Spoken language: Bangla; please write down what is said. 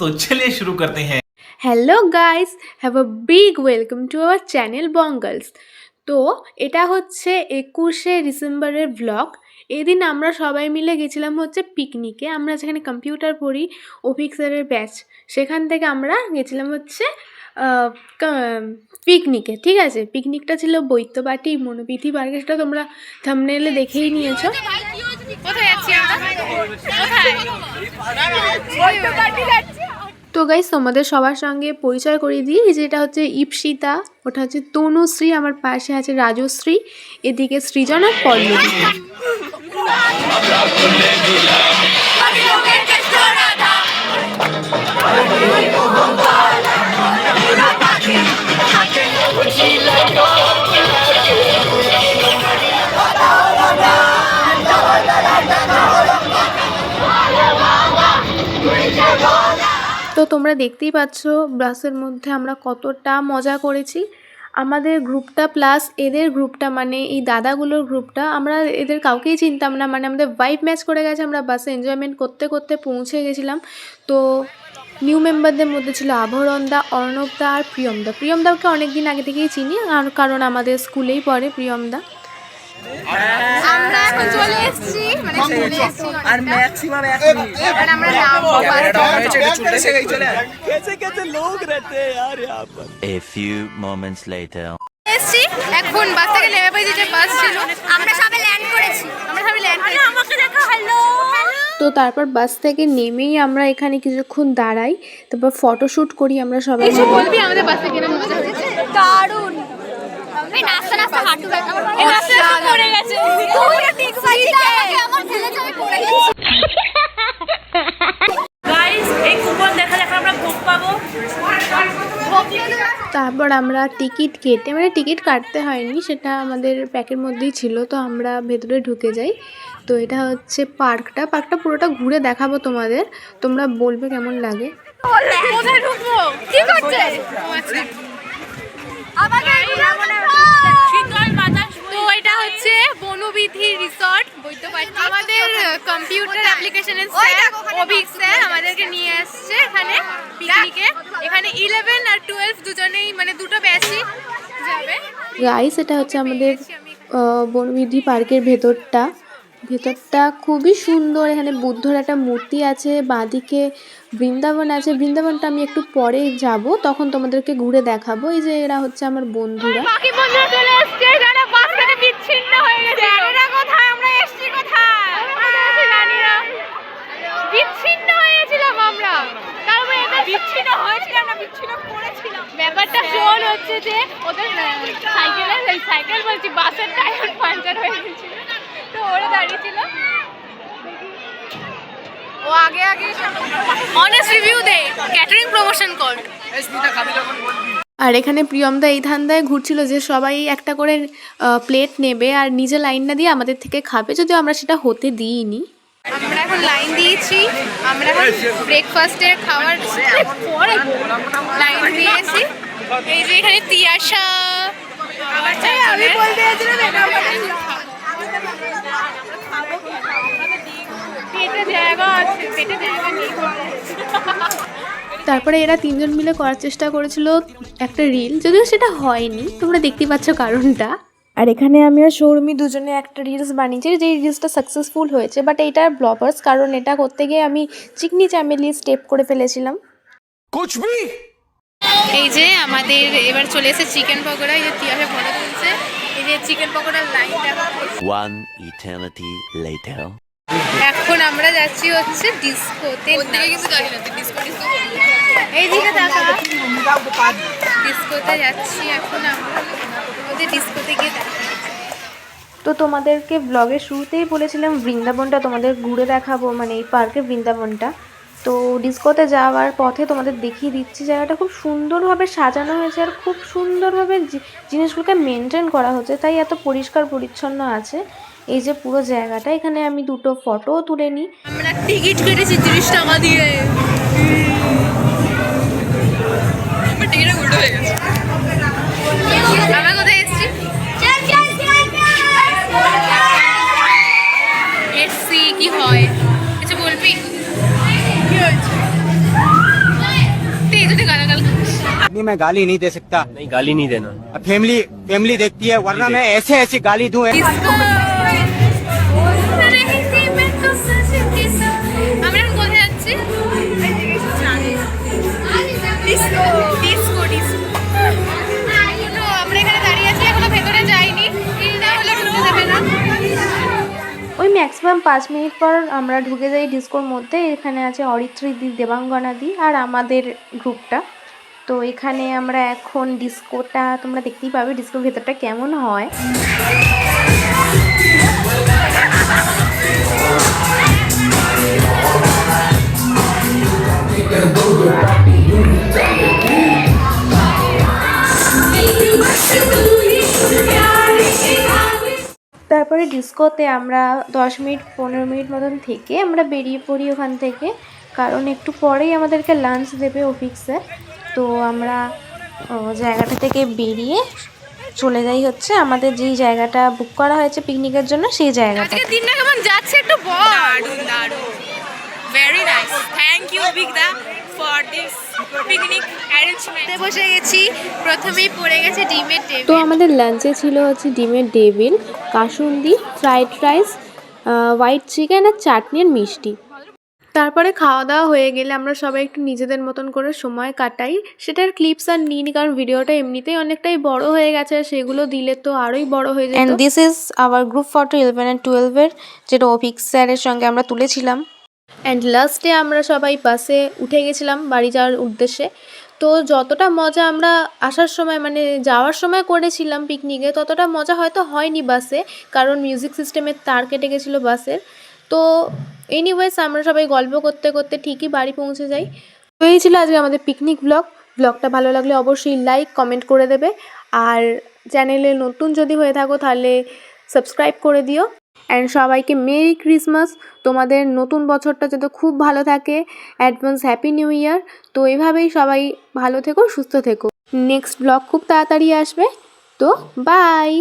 तो चलिए शुरू करते हैं। Hello guys, have a big welcome to our channel Bongols. তো এটা হচ্ছে 21শে ডিসেম্বরের ব্লগ। এদিন আমরা সবাই মিলে গেছিলাম হচ্ছে পিকনিকে। আমরা যেখানে কম্পিউটার পড়ি, অভিক স্যারের ব্যাচ, সেখান থেকে আমরা গেছিলাম হচ্ছে পিকনিকে। ঠিক আছে, পিকনিকটা ছিল বৈদ্যবাটি মনোবিধি পার্কে। সেটা তোমরা থাম্বনেইলে দেখেই নিয়েছো। তো গাইস, তোমাদের সবার সঙ্গে পরিচয় করিয়ে দিই। যেটা হচ্ছে ইপসিতা, ওটা হচ্ছে তনুশ্রী, আমার পাশে আছে রাজশ্রী, এদিকে সৃজন আর পল্লবী। তো তোমরা দেখতেই পাচ্ছ বাসের মধ্যে আমরা কতটা মজা করেছি। আমাদের গ্রুপটা প্লাস এদের গ্রুপটা, মানে এই দাদাগুলোর গ্রুপটা, আমরা এদের কাউকেই চিনতাম না। মানে আমাদের ভাইব ম্যাচ করে গেছে। আমরা বাসে এনজয়মেন্ট করতে করতে পৌঁছে গেছিলাম। তো নিউ মেম্বারদের মধ্যে ছিল আভরণদা, অর্ণবদা আর প্রিয়মদা। প্রিয়মদাকে অনেক দিন আগে থেকেই চিনি, আর কারণ আমাদের স্কুলেই পড়ে প্রিয়মদা। আমরা এখন চলে এসেছি, মানে চলে এসেছি আর ম্যাক্সিমাম 1 মিনিট এবার আমরা নামবো कैसे कैसे लोग रहते हैं यार यहाँ पर। A few moments later. এসেছি এখন বাস থেকে নেমে পড়েছি। যে বাস ছিল আমরা সবাই ল্যান্ড করেছি। আমাকে দেখো, হ্যালো। তো তারপর বাস থেকে নেমেই আমরা এখানে কিছুক্ষণ দাঁড়াই, তারপর ফটোশ্যুট করি আমরা সবাই মিলে। বলবি আমাদের বাসে কেনা মজা হয়েছে? দারুণ। এই নাস্তা নাস্তা হাঁটু ব্যথা, এই নাস্তা পড়ে গেছে। তুই ঠিক বাজি আমাকে আমার ফেলে যাবে, পড়ে গেছে। গাইস, এই কুপন দেখা দেখা আমরা ভোগ পাবো। তারপর আমরা টিকিট কেটে, মানে টিকিট কাটতে হয়নি, সেটা আমাদের প্যাকের মধ্যেই ছিল। তো আমরা ভেতরে ঢুকে যাই। তো এটা হচ্ছে পার্কটা পুরোটা ঘুরে দেখাবো তোমাদের, তোমরা বলবে কেমন লাগে। কোথায় ঢুকবো? কি করছে? আমাকে শীতল বাতাস। তো এটা হচ্ছে বনবিধি রিসর্ট বৈদ্যবাটি। আমাদের কম্পিউটার অ্যাপ্লিকেশনের স্যার অভিক স্যার আমাদেরকে নিয়ে আসছে এখানে পিকনিকে। এখানে 11 আর 12 দুজনেই, মানে দুটো ব্যাচই যাবে। গাইস, এটা হচ্ছে আমাদের বনবিধি পার্কের ভেতরটা খুবই সুন্দর। এখানে বুদ্ধর একটা মূর্তি আছে, বাঁদিকে বৃন্দাবন আছে। বৃন্দাবনটা আমি একটু পরে যাব, তখন তোমাদেরকে ঘুরে দেখাবো। এই যে এরা হচ্ছে আমার বন্ধুরা। বাকি বন্ধুরা চলে আসছে, যারা বাস থেকে বিচ্ছিন্ন হয়ে গেছে। জানিনা কোথায় আমরা এসেছি, কোথায় জানি না। বিচ্ছিন্ন হয়েছিলাম আমরা, তারপরে এটা বিচ্ছিন্ন হয়েছিলাম না, বিচ্ছিন্ন করেছিলাম। ব্যাপারটা শোন হচ্ছে যে ওদের সাইকেল বলছি, বাসের টায়ার পাঞ্চার হয়ে গেছিল। তো ওরা দাঁড়িয়েছিল, ও আগে আগে অনেস্ট রিভিউ দে, ক্যাটারিং প্রমোশন কর। আর এখানে প্রিয়মদা এই ধান্দায় ঘুরছিল যে সবাই একটা করে প্লেট নেবে আর নিজে লাইন না দিয়ে আমাদের থেকে খাবে, যদিও আমরা সেটা হতে দিইনি। আমরা এখন লাইন দিয়েছি, আমরা এখন ব্রেকফাস্টের খাওয়ার পরে লাইন দিয়েছি। এই যে এখানে তিয়াশা, আমি বলতে যাচ্ছিলাম পেটে জায়গা আছে, পেটে জায়গা নেই। তারপরে এরা তিনজন মিলে করার চেষ্টা করেছিল একটা রিল, যদিও সেটা হয়নি, তোমরা দেখতে পাচ্ছ কারণটা। আর এখানে আমি আর সৌরমি দুজনে একটা রিলস বানিয়েছি, যে রিলসটা সাকসেসফুল হয়েছে, বাট এইটার ব্লগার্স, কারণ এটা করতে গিয়ে আমি চিকনি চামেলি স্টেপ করে ফেলেছিলাম। এই যে আমাদের এবার চলে এসে চিকেন পকোড়া। এই যে তিয়াশা ফটো তুলছে, এই যে চিকেন পকোড়ার লাইন দেখা। One eternity later. এখন আমরা যাচ্ছি হচ্ছে ডিস্কোতে। এই দিকে দেখা, ডিস্কোতে যাচ্ছি এখন আমরা। ওদের ডিস্কোতে গিয়ে দেখা। তো তোমাদেরকে ব্লগের শুরুতেই বলেছিলাম বৃন্দাবনটা তোমাদের ঘুরে দেখাবো, মানে এই পার্কের বৃন্দাবনটা। তো ডিস্কোতে যাওয়ার পথে তোমাদের দেখিয়ে দিচ্ছি। জায়গাটা খুব সুন্দরভাবে সাজানো হয়েছে, আর খুব সুন্দরভাবে জিনিসগুলোকে মেনটেন করা হচ্ছে, তাই এত পরিষ্কার পরিচ্ছন্ন আছে এই যে পুরো জায়গাটা। এখানে আমি দুটো ফটোও তুলে নিই। আমরা টিকিট কেটেছি 30 টাকা দিয়ে। টিকিটটা উল্টো হয়ে গেছে। আমরা কোথায় এসেছি? এসছি, কি হয় কিছু বলবি? কি হয়েছে? मैं गाली नहीं दे सकता। नहीं गाली नहीं देना। फैमिली फैमिली देखती है, वरना मैं ऐसे ऐसी गाली दूं। আমরা এখন কোথায় যাচ্ছি? Disco disco disco. আমরা এখানে দাঁড়িয়ে আছি, এখনো ভেতরে যাইনি, না হলে ঢুকতে দেবে না। ওই ম্যাক্সিমাম 5 মিনিট পর আমরা ঢুকে যাই ডিস্কোর মধ্যে। এখানে আছে অরিত্রী দি, দেবাঙ্গনা দি আর আমাদের গ্রুপটা। তো এখানে আমরা এখন ডিস্কোটা তোমরা দেখতেই পাবে ডিস্কোর ভেতরটা কেমন হয়। তারপরে ডিস্কোতে আমরা 10 মিনিট 15 মিনিট মতন থেকে আমরা বেরিয়ে পড়ি ওখান থেকে, কারণ একটু পরেই আমাদেরকে লাঞ্চ দেবে অফিসে। তো আমরা জায়গাটা থেকে বেরিয়ে চলে যাই হচ্ছে আমাদের যেই জায়গাটা বুক করা হয়েছে পিকনিকের জন্য সেই জায়গাটা। আজকে দিনটা কেমন যাচ্ছে একটু বল। দারুণ দারুণ, ভেরি নাইস, থ্যাংক ইউ বিগদা ফর দিস পিকনিক অ্যারেঞ্জমেন্ট। বসে গেছি, প্রথমেই পড়ে গেছে ডিমের টেবিল। তো আমাদের লাঞ্চে ছিল হচ্ছে ডিমের devil, kasundi, fried rice, white chicken আর চাটনি আর মিষ্টি। তারপরে খাওয়া দাওয়া হয়ে গেলে আমরা সবাই একটু নিজেদের মতন করে সময় কাটাই। সেটার ক্লিপস আর নিইনি, কারণ ভিডিওটা এমনিতেই অনেকটাই বড় হয়ে গেছে, আর সেগুলো দিলে তো আরোই বড় হয়ে যেত। And this is our group photo 11 and 12-এর, যেটা অফিস স্যারের সঙ্গে আমরা তুলেছিলাম। অ্যান্ড লাস্টে আমরা সবাই বাসে উঠে গেছিলাম বাড়ি যাওয়ার উদ্দেশ্যে। তো যতটা মজা আমরা আসার সময় মানে যাওয়ার সময় করেছিলাম পিকনিকে, ততটা মজা হয়তো হয়নি বাসে, কারণ মিউজিক সিস্টেমের তার কেটে গেছিলো বাসের। তো এনিওয়েজ আমরা সবাই গল্প করতে করতে ঠিকই বাড়ি পৌঁছে যাই। তো এই ছিল আজকে আমাদের পিকনিক ব্লগটা ভালো লাগলে অবশ্যই লাইক কমেন্ট করে দেবে, আর চ্যানেলে নতুন যদি হয়ে থাকো তাহলে সাবস্ক্রাইব করে দিও। অ্যান্ড সবাইকে মেরি ক্রিসমাস, তোমাদের নতুন বছরটা যাতে খুব ভালো থাকে, অ্যাডভান্স হ্যাপি নিউ ইয়ার। তো এভাবেই সবাই ভালো থেকো, সুস্থ থেকো। নেক্সট ব্লগ খুব তাড়াতাড়ি আসবে, তো বাই।